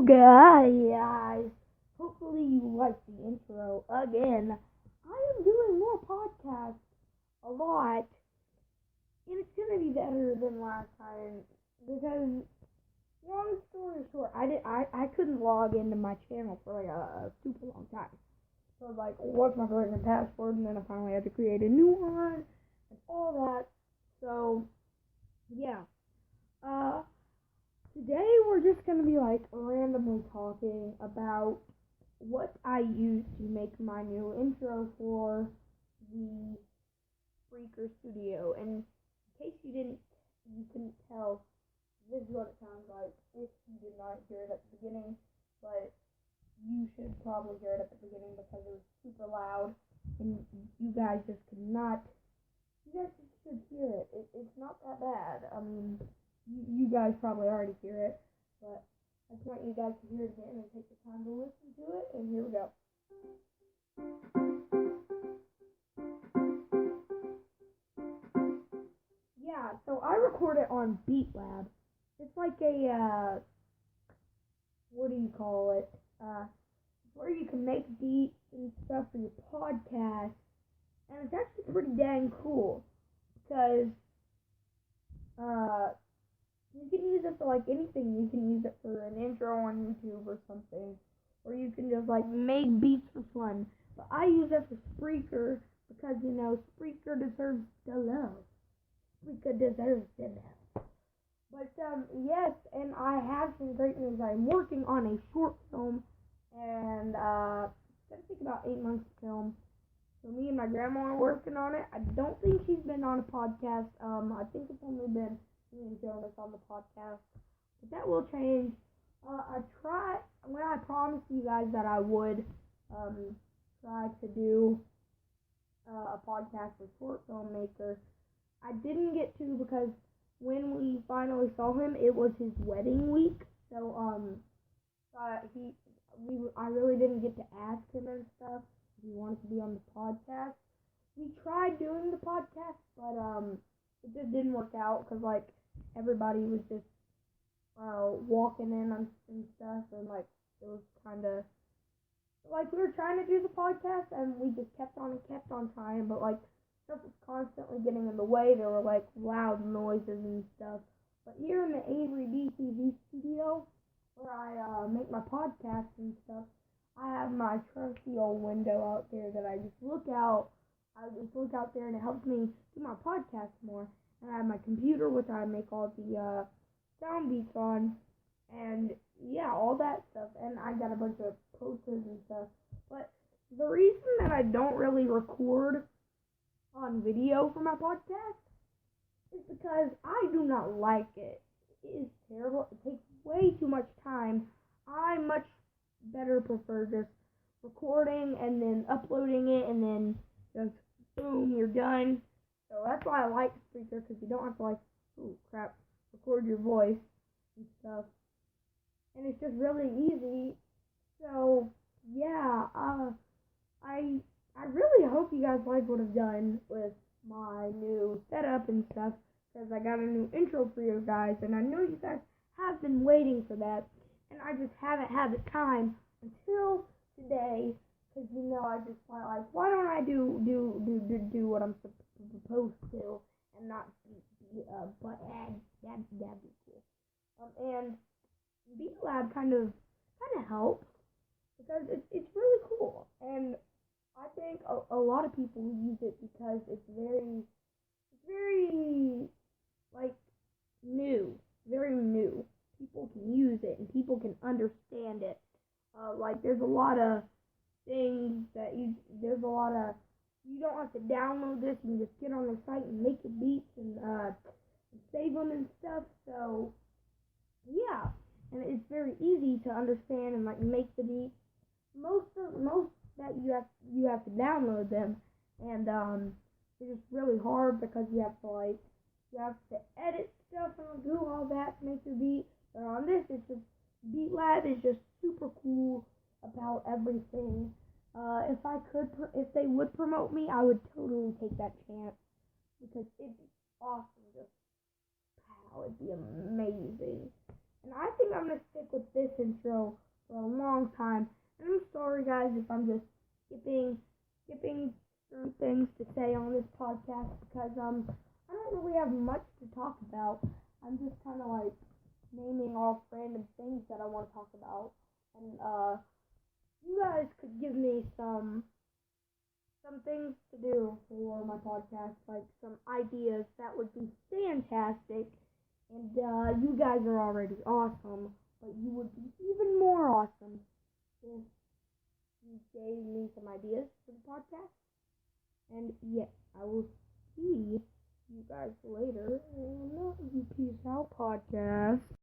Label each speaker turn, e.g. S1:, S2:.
S1: guys, hopefully you like the intro again. I am doing more podcasts a lot, and it's gonna be better than last time because, long story short, I couldn't log into my channel for like a super long time. So I was like, what's my version password? And then I finally had to create a new one and all that. So yeah, today we're just going to be like randomly talking about what I used to make my new intro for the Spreaker studio. And in case you couldn't tell, this is what it sounds like if you did not hear it at the beginning, but you should probably hear it at the beginning because it was super loud and you guys just should hear it. It's not that bad. I mean, you guys probably already hear it, but I just want you guys to hear it again and take the time to listen to it, and here we go. Yeah, so I record it on BeatLab. It's like a, what do you call it? Where you can make beats and stuff for your podcast, and it's actually pretty dang cool, because, you can use it for like anything. You can use it for an intro on YouTube or something, or you can just like make beats for fun. But I use it for Spreaker because, Spreaker deserves the love. Spreaker deserves the love. But yes, and I have some great news. I'm working on a short film, and it's gonna take about 8 months to film. So me and my grandma are working on it. I don't think she's been on a podcast. I think it's only been me and Jonas on the podcast, but that will change. I promised you guys that I would try to do a podcast with short filmmaker. I didn't get to because when we finally saw him, it was his wedding week. So I really didn't get to ask him and stuff if he wanted to be on the podcast. We tried doing the podcast, but it just didn't work out because like everybody was just walking in and stuff, and like it was kind of like we were trying to do the podcast and we just kept on trying, but like stuff was constantly getting in the way. There were like loud noises and stuff. But here in the Avery BTV studio, where I make my podcast and stuff, I have my trusty old window out there that I just look out. I just look out there and it helps me do my podcast more. And I have my computer, which I make all the sound beats on, and yeah, all that stuff. And I got a bunch of posters and stuff. But the reason that I don't really record on video for my podcast is because I do not like it. It is terrible. It takes way too much time. I much better prefer just recording and then uploading it and then just boom, you're done. So that's why I like Spreaker, because you don't have to record your voice and stuff. And it's just really easy. So yeah, I really hope you guys like what I've done with my new setup and stuff, because I got a new intro for you guys, and I know you guys have been waiting for that, and I just haven't had the time until today, because I just felt like, why don't I do what I'm supposed to, and not be a butthead. That'd be cool. And BeatLab kind of helps, because it's really cool, and I think a lot of people use it because it's very like new, very new. People can use it and people can understand it. Like there's a lot of things you don't have to download this. You can just get on the site and make your beats and save them and stuff. So yeah, and it's very easy to understand and like make the beats. Most that you have to download them, and it's just really hard because you have to edit stuff and do all that to make your beat. But on this, it's just BeatLab is just super cool about everything. If they would promote me, I would totally take that chance because it'd be awesome. It'd be amazing. And I think I'm going to stick with this intro for a long time. And I'm sorry, guys, if I'm just skipping through things to say on this podcast because I don't really have much to talk about. I'm just kind of like naming off random things that I want to talk about. And you guys could give me some things to do for my podcast, like some ideas that would be fantastic. And you guys are already awesome, but you would be even more awesome if you gave me some ideas for the podcast. And yeah, I will see you guys later on the Peace Out podcast.